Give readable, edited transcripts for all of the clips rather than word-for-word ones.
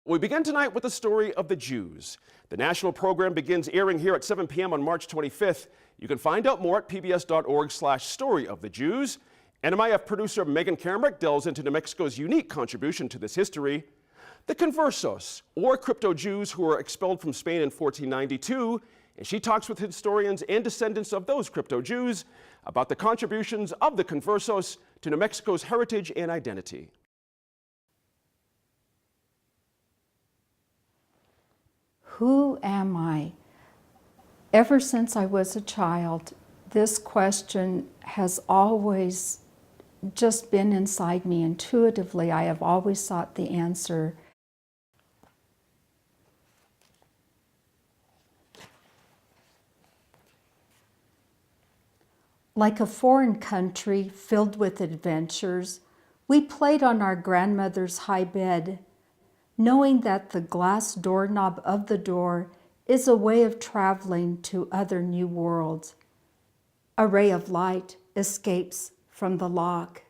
We begin tonight with the story of the Jews. The national program begins airing here at 7 p.m. on March 25th. You can find out more at pbs.org/story of the Jews. NMIF producer Megan Kamerick delves into New Mexico's unique contribution to this history. The Conversos, or crypto-Jews who were expelled from Spain in 1492, and she talks with historians and descendants of those crypto-Jews about the contributions of the Conversos to New Mexico's heritage and identity. Who am I? Ever since I was a child, this question has always just been inside me intuitively. I have always sought the answer. Like a foreign country filled with adventures, we played on our grandmother's high bed, knowing that the glass doorknob of the door is a way of traveling to other new worlds. A ray of light escapes from the lock.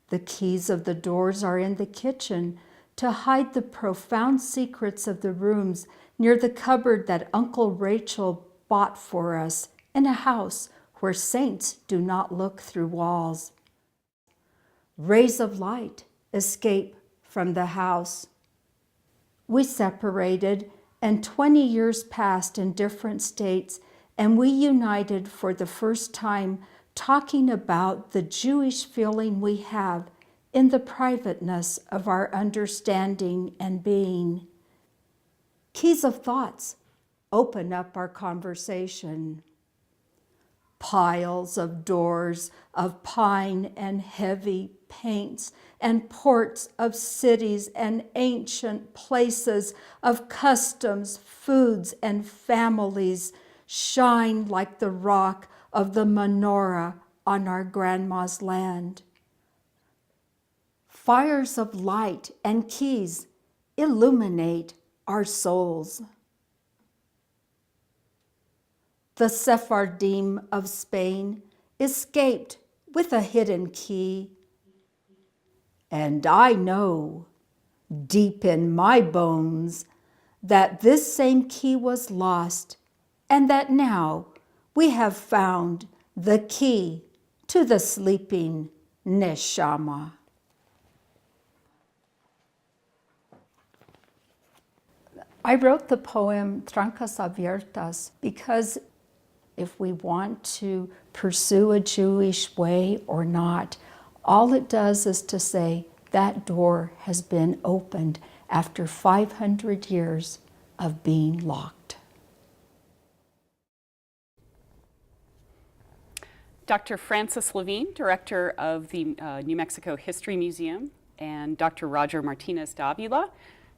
The keys of the doors are in the kitchen to hide the profound secrets of the rooms near the cupboard that Uncle Rachel bought for us in a house where saints do not look through walls. Rays of light escape from the house. We separated, and 20 years passed in different states, and we united for the first time, talking about the Jewish feeling we have in the privateness of our understanding and being. Keys of thoughts open up our conversation. Piles of doors of pine and heavy paints and ports of cities and ancient places of customs, foods, and families shine like the rock of the menorah on our grandma's land. Fires of light and keys illuminate our souls. The Sephardim of Spain escaped with a hidden key. And I know, deep in my bones, that this same key was lost, and that now we have found the key to the sleeping neshama. I wrote the poem Trancas Abiertas because if we want to pursue a Jewish way or not, all it does is to say that door has been opened after 500 years of being locked. Dr. Frances Levine, director of the New Mexico History Museum, and Dr. Roger Martinez de Avila,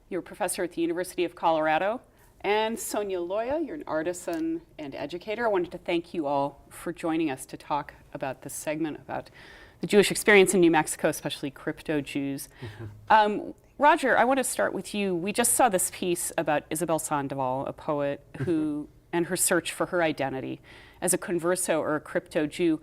you're a professor at the University of Colorado, and Sonia Loya, you're an artisan and educator. I wanted to thank you all for joining us to talk about this segment about the Jewish experience in New Mexico, especially crypto-Jews. Roger, I want to start with you. We just saw this piece about Isabel Sandoval, a poet who, and her search for her identity as a converso or a crypto-Jew.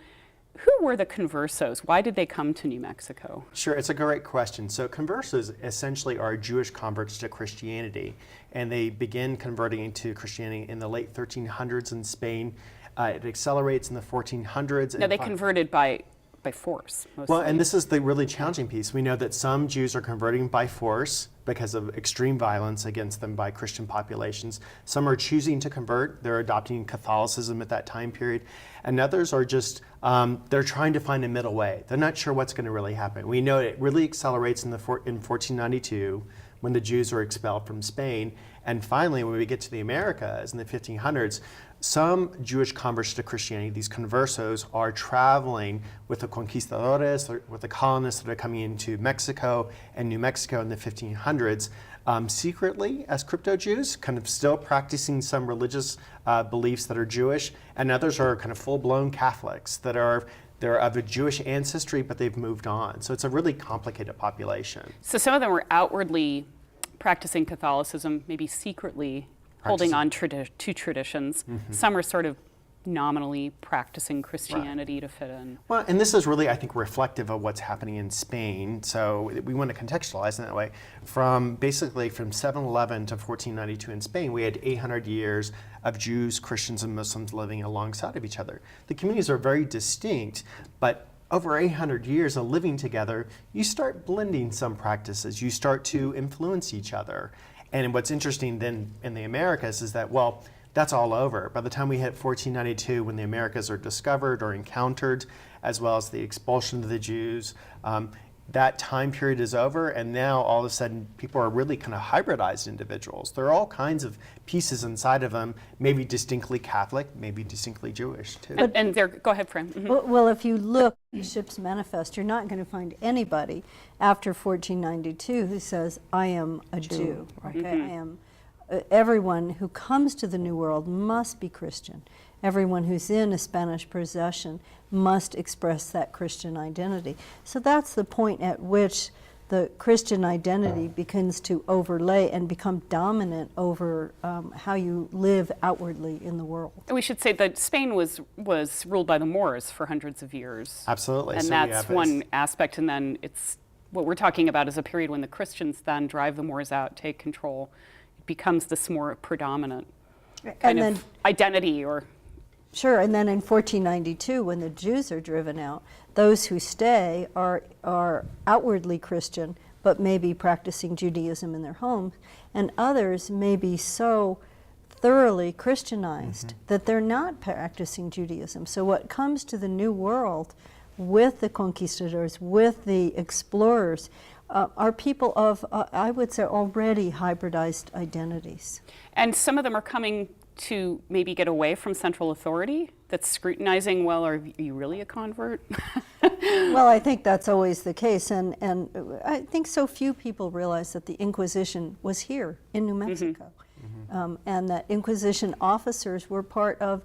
Who were the Conversos? Why did they come to New Mexico? Sure, it's a great question. So Conversos essentially are Jewish converts to Christianity, and they begin converting to Christianity in the late 1300s in Spain. It accelerates in the 1400s. Now they converted by force, mostly. Well, and this is the really challenging piece. We know that some Jews are converting by force because of extreme violence against them by Christian populations. Some are choosing to convert. They're adopting Catholicism at that time period. And others are just, they're trying to find a middle way. They're not sure what's going to really happen. We know it really accelerates in 1492 when the Jews were expelled from Spain. And finally, when we get to the Americas in the 1500s, some Jewish converts to Christianity, these conversos, are traveling with the conquistadores, with the colonists that are coming into Mexico and New Mexico in the 1500s, secretly as crypto-Jews, kind of still practicing some religious beliefs that are Jewish, and others are kind of full-blown Catholics that are they're of a Jewish ancestry, but they've moved on. So it's a really complicated population. So some of them were outwardly practicing Catholicism, maybe secretly holding on to traditions. Some are sort of nominally practicing Christianity to fit in. Well, and this is really, I think, reflective of what's happening in Spain. So we want to contextualize in that way. Basically from 711 to 1492 in Spain, we had 800 years of Jews, Christians, and Muslims living alongside of each other. The communities are very distinct, but over 800 years of living together, you start blending some practices. You start to influence each other. And what's interesting then in the Americas is that, well, that's all over. By the time we hit 1492, when the Americas are discovered or encountered, as well as the expulsion of the Jews, that time period is over, and now all of a sudden people are really kind of hybridized individuals. There are all kinds of pieces inside of them, maybe distinctly Catholic, maybe distinctly Jewish too. And there, go ahead, Fran. Well, if you look at the ship's manifest, you're not going to find anybody after 1492 who says, I am a Jew. Okay? I am. Everyone who comes to the New World must be Christian. Everyone who's in a Spanish possession must express that Christian identity. So that's the point at which the Christian identity begins to overlay and become dominant over how you live outwardly in the world. And we should say that Spain was ruled by the Moors for hundreds of years. Absolutely. And So that's one aspect. And then it's what we're talking about is a period when the Christians then drive the Moors out, take control. It becomes this more predominant kind of identity or... Sure, and then in 1492, when the Jews are driven out, those who stay are outwardly Christian, but may be practicing Judaism in their homes, and others may be so thoroughly Christianized that they're not practicing Judaism. So what comes to the New World with the conquistadors, with the explorers, are people of, I would say, already hybridized identities. And some of them are coming to maybe get away from central authority that's scrutinizing, well, are you really a convert? Well, I think that's always the case, and I think so few people realize that the Inquisition was here in New Mexico, and that Inquisition officers were part of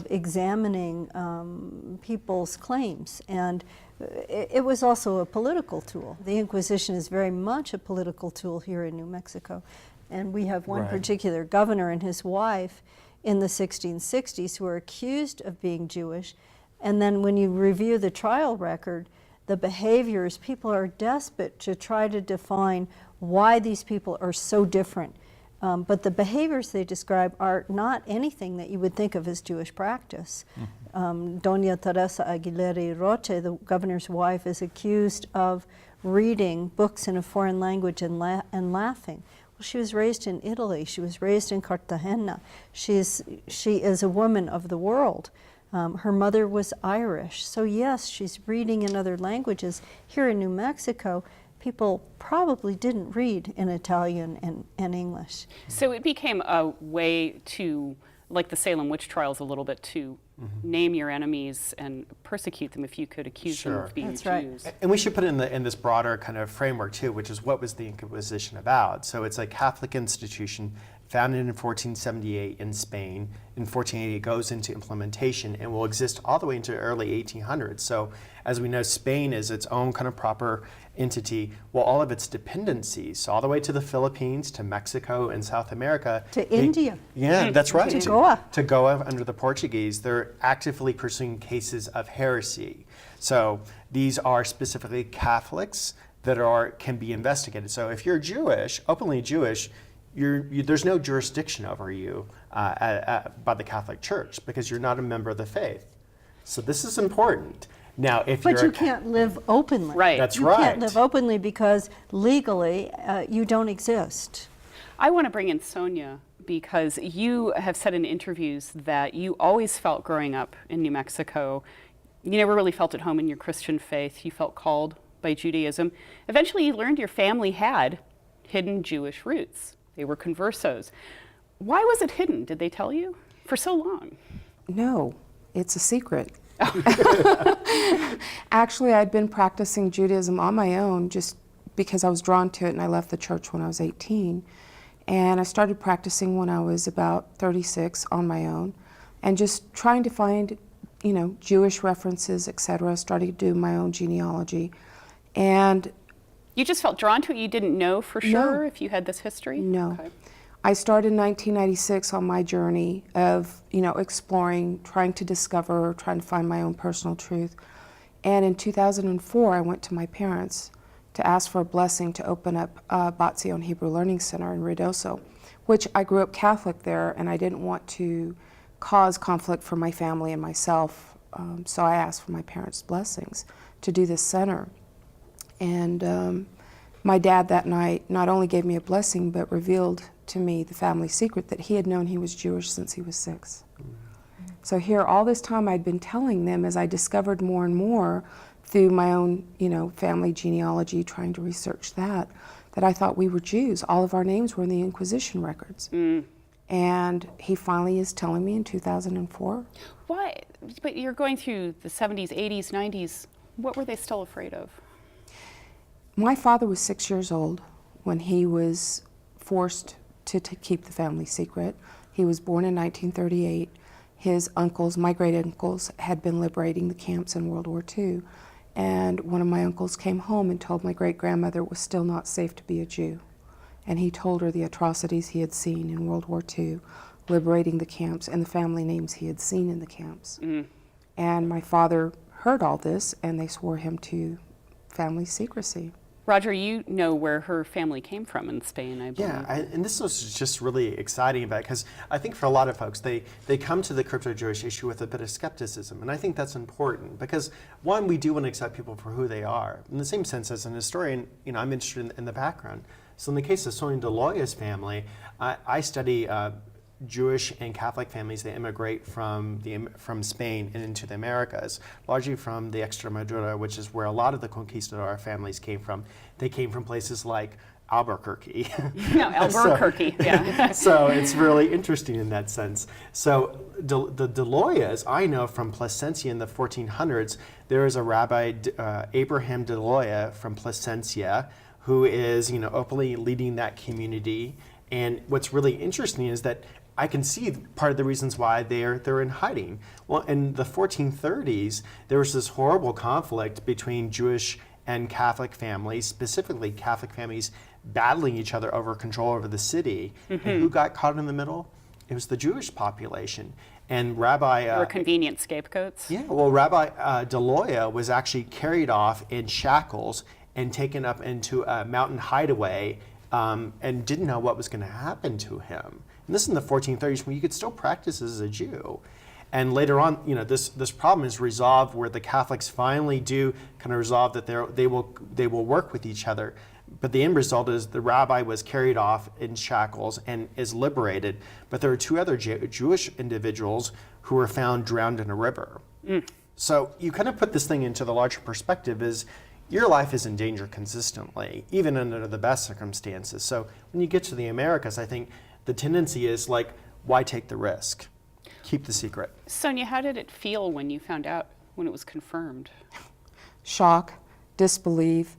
examining people's claims, and it was also a political tool. The Inquisition is very much a political tool here in New Mexico. And we have one particular governor and his wife in the 1660s who are accused of being Jewish. And then when you review the trial record, the behaviors, people are desperate to try to define why these people are so different. But the behaviors they describe are not anything that you would think of as Jewish practice. Doña Teresa Aguilera Roche, the governor's wife, is accused of reading books in a foreign language and laughing. Well, she was raised in Italy. She was raised in Cartagena. She is a woman of the world. Her mother was Irish. So yes, she's reading in other languages. Here in New Mexico, people probably didn't read in Italian and English. So it became a way to, like the Salem witch trials a little bit, to name your enemies and persecute them if you could accuse them of being That's Jews. right. And we should put it in this broader kind of framework too, which is what was the Inquisition about? So it's a Catholic institution founded in 1478 in Spain. In 1480 it goes into implementation and will exist all the way into early 1800s. So as we know, Spain is its own kind of proper entity, while all of its dependencies, all the way to the Philippines, to Mexico and South America. To India. Yeah, that's right. To Goa. To Goa under the Portuguese, they're actively pursuing cases of heresy. So these are specifically Catholics that can be investigated. So if you're Jewish, openly Jewish, there's no jurisdiction over you by the Catholic Church because you're not a member of the faith. So this is important. Now, But you can't live openly. Right. That's You right. can't live openly because legally you don't exist. I want to bring in Sonia because you have said in interviews that you always felt growing up in New Mexico, you never really felt at home in your Christian faith. You felt called by Judaism. Eventually you learned your family had hidden Jewish roots. They were conversos. Why was it hidden? Did they tell you? For so long. No, it's a secret. Actually, I'd been practicing Judaism on my own just because I was drawn to it, and I left the church when I was 18. And I started practicing when I was about 36 on my own, and just trying to find, Jewish references, etc. Started to do my own genealogy. And You just felt drawn to it? You didn't know for sure if you had this history? no. Okay. I started in 1996 on my journey of, exploring, trying to discover, trying to find my own personal truth. And in 2004, I went to my parents to ask for a blessing to open up Bat Zion Hebrew Learning Center in Ruidoso, which I grew up Catholic there, and I didn't want to cause conflict for my family and myself. So I asked for my parents' blessings to do this center. And my dad that night not only gave me a blessing, but revealed to me the family secret that he had known he was Jewish since he was 6. So here, all this time I'd been telling them, as I discovered more and more through my own, family genealogy, trying to research that I thought we were Jews. All of our names were in the Inquisition records. And he finally is telling me in 2004. Why? But you're going through the 70s, 80s, 90s. What were they still afraid of? My father was 6 years old when he was forced to keep the family secret. He was born in 1938. His uncles, my great uncles, had been liberating the camps in World War II. And one of my uncles came home and told my great grandmother it was still not safe to be a Jew. And he told her the atrocities he had seen in World War II, liberating the camps, and the family names he had seen in the camps. And my father heard all this, and they swore him to family secrecy. Roger, you know where her family came from in Spain, I believe. Yeah, and this was just really exciting about it, because I think for a lot of folks, they come to the crypto-Jewish issue with a bit of skepticism, and I think that's important, because one, we do want to accept people for who they are. In the same sense, as an historian, I'm interested in the background. So in the case of Sonia de Loya's family, I study Jewish and Catholic families that immigrate from Spain and into the Americas, largely from the Extremadura, which is where a lot of the conquistador families came from. They came from places like Albuquerque. No, Albuquerque, yeah. So it's really interesting in that sense. So the de Loyas, I know from Plasencia in the 1400s, there is a Rabbi, Abraham de Loya from Plasencia, who is openly leading that community. And what's really interesting is that I can see part of the reasons why they're in hiding. Well, in the 1430s, there was this horrible conflict between Jewish and Catholic families, specifically Catholic families battling each other over control over the city. And who got caught in the middle? It was the Jewish population. And Rabbi... Or convenient scapegoats. Yeah, well, Rabbi de Loya was actually carried off in shackles and taken up into a mountain hideaway and didn't know what was going to happen to him. And this is in the 1430s, when you could still practice as a Jew. And later on, this problem is resolved where the Catholics finally do kind of resolve that they will work with each other. But the end result is the rabbi was carried off in shackles and is liberated. But there are 2 other Jewish individuals who were found drowned in a river. So you kind of put this thing into the larger perspective is your life is in danger consistently, even under the best circumstances. So when you get to the Americas, I think the tendency is like, why take the risk? Keep the secret. Sonia, how did it feel when you found out, when it was confirmed? Shock, disbelief,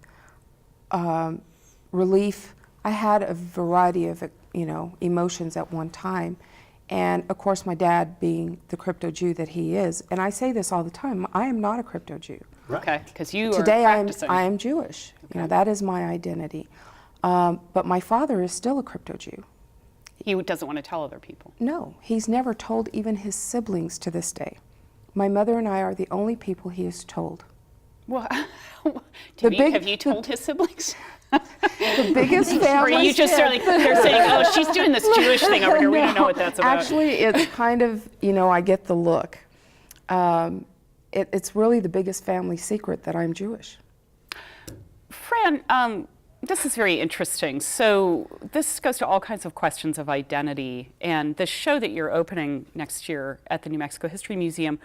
relief. I had a variety of, emotions at one time. And of course, my dad being the crypto Jew that he is, and I say this all the time, I am not a crypto Jew. Right. Okay, because you Today are practicing. I am Jewish. Okay. That is my identity. But my father is still a crypto Jew. He doesn't want to tell other people. No, he's never told even his siblings to this day. My mother and I are the only people he has told. Well, The have you told his siblings? The biggest Or family. you just they're saying, oh, she's doing this Jewish thing over here. We don't know what that's about. Actually, it's kind of, I get the look. It's really the biggest family secret that I'm Jewish. Fran, this is very interesting. So this goes to all kinds of questions of identity. And the show that you're opening next year at the New Mexico History Museum,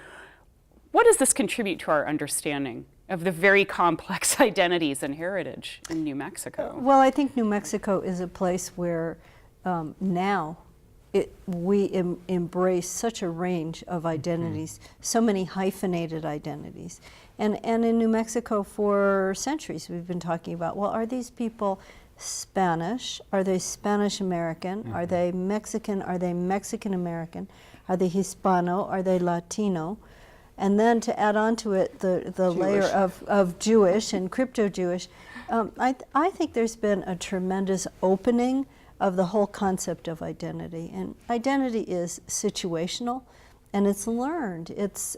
what does this contribute to our understanding of the very complex identities and heritage in New Mexico? Well, I think New Mexico is a place where now we embrace such a range of identities, so many hyphenated identities. And in New Mexico for centuries we've been talking about, well, are these people Spanish? Are they Spanish American? Are they Mexican? Are they Mexican American? Are they Hispano? Are they Latino? And then to add on to it the layer of Jewish and crypto-Jewish, I think there's been a tremendous opening of the whole concept of identity. And identity is situational, and it's learned. It's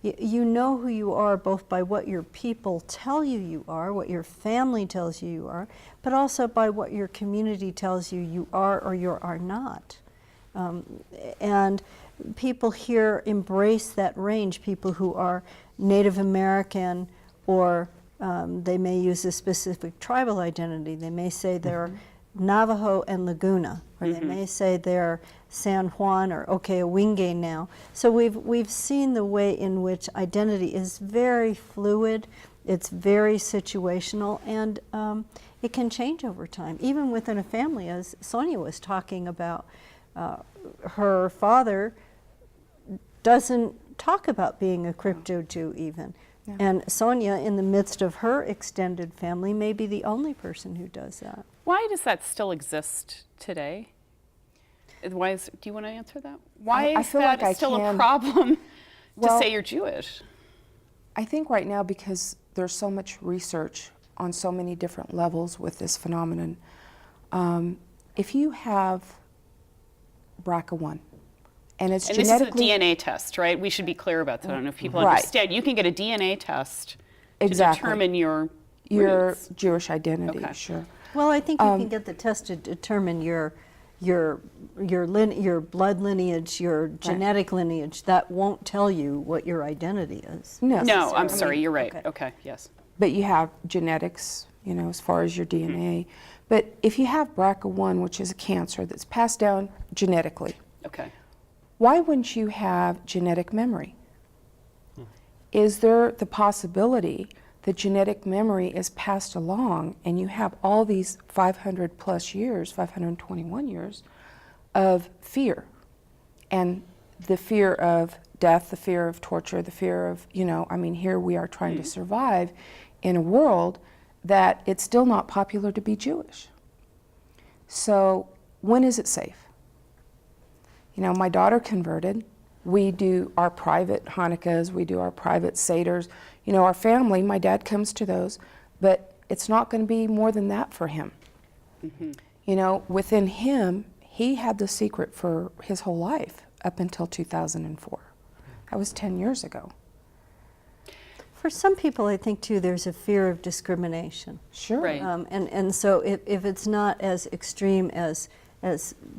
you know who you are both by what your people tell you you are, what your family tells you you are, but also by what your community tells you you are or you are not. And people here embrace that range, people who are Native American, or they may use a specific tribal identity. They may say they're Navajo and Laguna, or they may say they're San Juan or Okewinge now. So we've seen the way in which identity is very fluid, it's very situational, and it can change over time, even within a family, as Sonia was talking about. Her father doesn't talk about being a crypto-Jew even. Yeah. And Sonia, in the midst of her extended family, may be the only person who does that. Why does that still exist today? Why is, do you want to answer that? Why is feel that like still a problem Well, to say you're Jewish? I think right now, because there's so much research on so many different levels with this phenomenon, if you have BRCA1, and it's And genetically... this is a DNA test, right? We should be clear about that. I don't know if people Right. understand. You can get a DNA test Exactly. to determine your roots. Jewish identity, Okay. sure. Well, I think you can get the test to determine your blood lineage, your genetic lineage. That won't tell you what your identity is. No. No, I'm sorry, you're right. Okay. Okay, yes. But you have genetics, you know, as far as your DNA. But if you have BRCA1, which is a cancer that's passed down genetically, Okay. why wouldn't you have genetic memory? Is there the possibility that genetic memory is passed along and you have all these 500 plus years, 521 years of fear, and the fear of death, the fear of torture, the fear of, you know, I mean, here we are trying to survive in a world that it's still not popular to be Jewish. So when is it safe? You know, my daughter converted. We do our private Hanukkahs, we do our private Seders. You know, our family, my dad comes to those, but it's not going to be more than that for him. You know, within him, he had the secret for his whole life up until 2004. That was 10 years ago. For some people, I think, too, there's a fear of discrimination. Sure. Right. And so if it's not as extreme as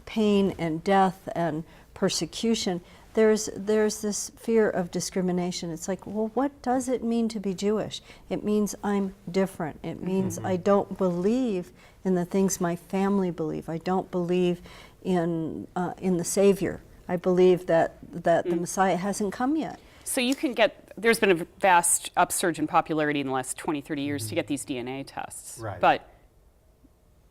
pain and death and persecution, there's this fear of discrimination. It's like, well, what does it mean to be Jewish? It means I'm different. It means I don't believe in the things my family believe. I don't believe in the Savior. I believe that the Messiah hasn't come yet. So you can get, there's been a vast upsurge in popularity in the last 20, 30 years to get these DNA tests. Right. But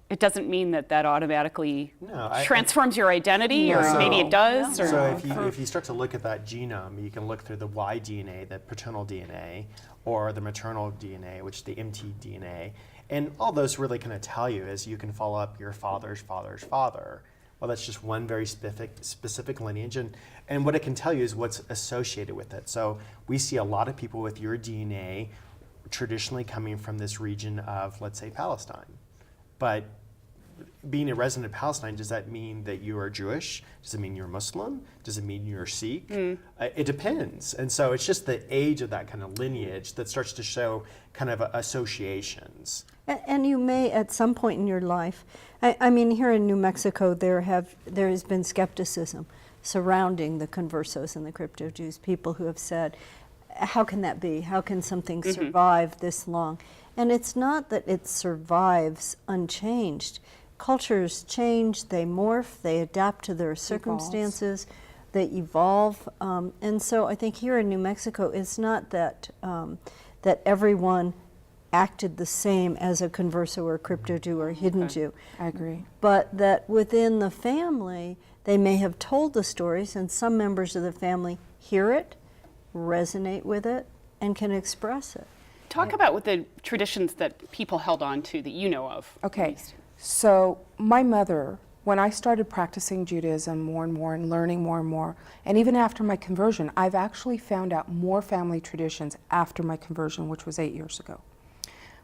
it doesn't mean that that automatically No, transforms your identity, or No. maybe it does. Or So if you start to look at that genome, you can look through the Y DNA, the paternal DNA, or the maternal DNA, which is the mtDNA, and all those really kind of tell you is you can follow up your father's father's father. Well, that's just one very specific lineage, and what it can tell you is what's associated with it. So we see a lot of people with your DNA traditionally coming from this region of, let's say, Palestine. But being a resident of Palestine, does that mean that you are Jewish? Does it mean you're Muslim? Does it mean you're Sikh? It depends. And so it's just the age of that kind of lineage that starts to show kind of associations. And you may, at some point in your life, I mean, here in New Mexico, there has been skepticism surrounding the conversos and the crypto Jews. People who have said, "How can that be? How can something survive this long?" And it's not that it survives unchanged. Cultures change, they morph, they adapt to their circumstances, they evolve. And so I think here in New Mexico, it's not that that everyone acted the same as a converso or a crypto Jew or a hidden Jew. I agree. But that within the family, they may have told the stories, and some members of the family hear it, resonate with it, and can express it. talk about what the traditions that people held on to that you know of. at Okay, least. so my mother, when I started practicing Judaism more and more and learning more and more, and even after my conversion, I've actually found out more family traditions after my conversion, which was 8 years ago.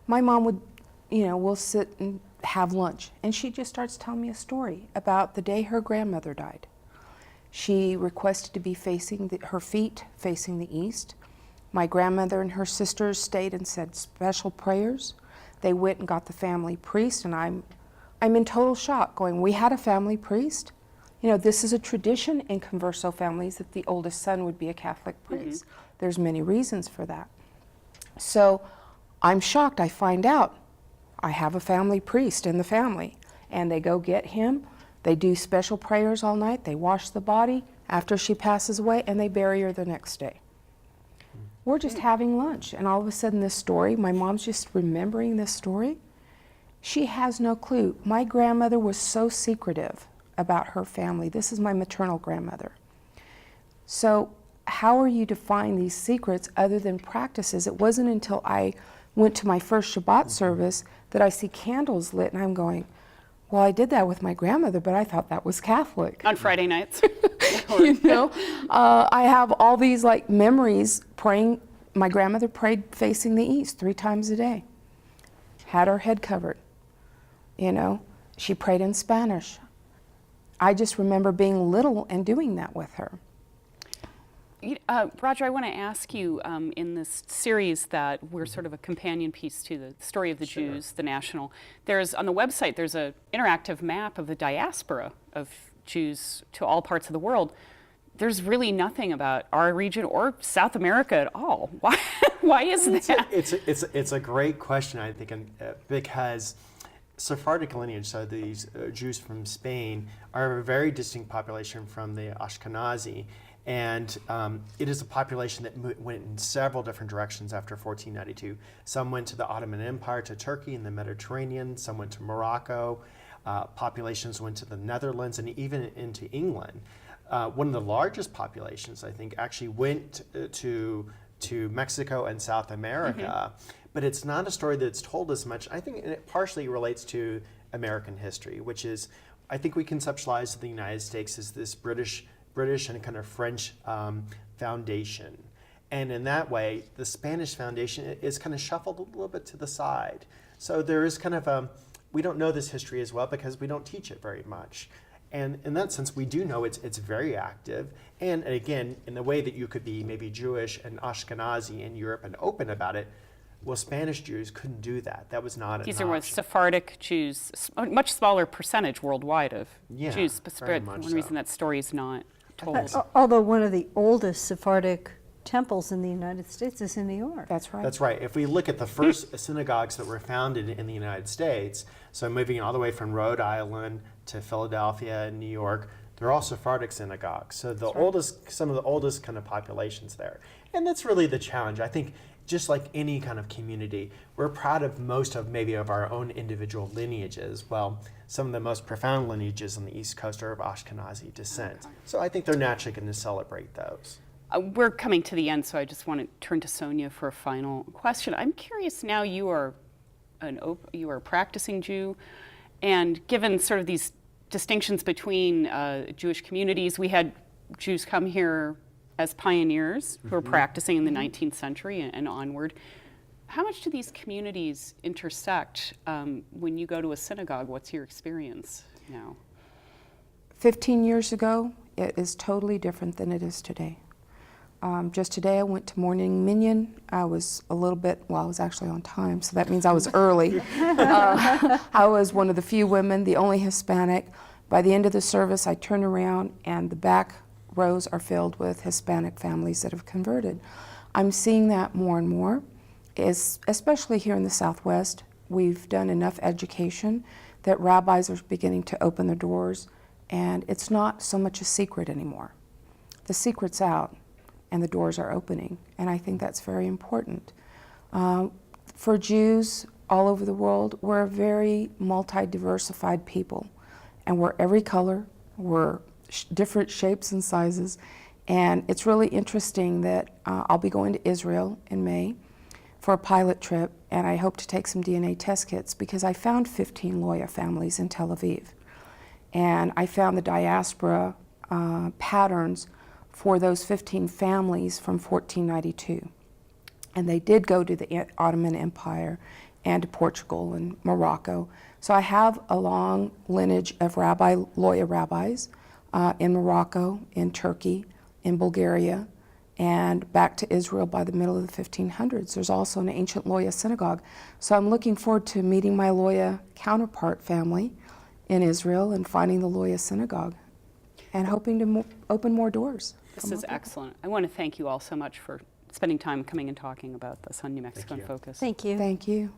My mom would we'll sit and have lunch. And she just starts telling me a story about the day her grandmother died. She requested to be facing her feet facing the east. My grandmother and her sisters stayed and said special prayers. They went and got the family priest, and I'm in total shock going, we had a family priest? This is a tradition in Converso families that the oldest son would be a Catholic priest. There's many reasons for that. So I'm shocked. I find out I have a family priest in the family, and they go get him. They do special prayers all night. They wash the body after she passes away, and they bury her the next day. We're just having lunch, and all of a sudden this story, my mom's just remembering this story. She has no clue. My grandmother was so secretive about her family. This is my maternal grandmother. So how are you to find these secrets other than practices? It wasn't until I went to my first Shabbat service that I see candles lit, and I'm going, well, I did that with my grandmother, but I thought that was Catholic. On Friday nights. I have all these memories praying. My grandmother prayed facing the east 3 times a day, had her head covered. She prayed in Spanish. I just remember being little and doing that with her. Roger, I want to ask you, in this series that we're sort of a companion piece to the story of the Jews, the national, on the website, there's an interactive map of the diaspora of Jews to all parts of the world. There's really nothing about our region or South America at all. Why is that? It's a great question, I think, because Sephardic lineage, so these Jews from Spain, are a very distinct population from the Ashkenazi. And it is a population that went in several different directions after 1492. Some went to the Ottoman Empire, to Turkey and the Mediterranean. Some went to Morocco. Populations went to the Netherlands and even into England. One of the largest populations, I think, actually went to Mexico and South America. But it's not a story that's told as much. I think it partially relates to American history, which is, I think we conceptualize the United States as this British and kind of French foundation. And in that way, the Spanish foundation is kind of shuffled a little bit to the side. So there is kind of we don't know this history as well because we don't teach it very much. And in that sense, we do know it's very active. And again, in the way that you could be maybe Jewish and Ashkenazi in Europe and open about it, well, Spanish Jews couldn't do that. That was not an option. These are Sephardic Jews, a much smaller percentage worldwide of Jews. Very But much one reason that story is not told. Although one of the oldest Sephardic temples in the United States is in New York. That's right. That's right. If we look at the first synagogues that were founded in the United States, so moving all the way from Rhode Island to Philadelphia and New York, they're all Sephardic synagogues. So some of the oldest kind of populations there. And that's really the challenge. I think just like any kind of community, we're proud of most of maybe of our own individual lineages. Well, some of the most profound lineages on the East Coast are of Ashkenazi descent. Okay. So I think they're naturally going to celebrate those. We're coming to the end, so I just want to turn to Sonia for a final question. I'm curious now, you are a practicing Jew, and given sort of these distinctions between Jewish communities, we had Jews come here as pioneers who were practicing in the 19th century and onward. How much do these communities intersect when you go to a synagogue? What's your experience now? 15 years ago, it is totally different than it is today. Just today I went to morning minyan. I was a little bit, I was actually on time, so that means I was early. I was one of the few women, the only Hispanic. By the end of the service, I turned around and the back rows are filled with Hispanic families that have converted. I'm seeing that more and more, especially here in the Southwest. We've done enough education that rabbis are beginning to open their doors, and it's not so much a secret anymore. The secret's out, and the doors are opening, and I think that's very important. For Jews all over the world, we're a very multi-diversified people, and we're every color, we're different shapes and sizes, and it's really interesting that I'll be going to Israel in May for a pilot trip, and I hope to take some DNA test kits because I found 15 Loya families in Tel Aviv, and I found the diaspora patterns for those 15 families from 1492. And they did go to the Ottoman Empire and to Portugal and Morocco. So I have a long lineage of Loya rabbis in Morocco, in Turkey, in Bulgaria, and back to Israel by the middle of the 1500s. There's also an ancient Loya synagogue. So I'm looking forward to meeting my Loya counterpart family in Israel and finding the Loya synagogue and hoping to open more doors. This is excellent. I want to thank you all so much for spending time coming and talking about this on New Mexico in Focus. Thank you. Thank you.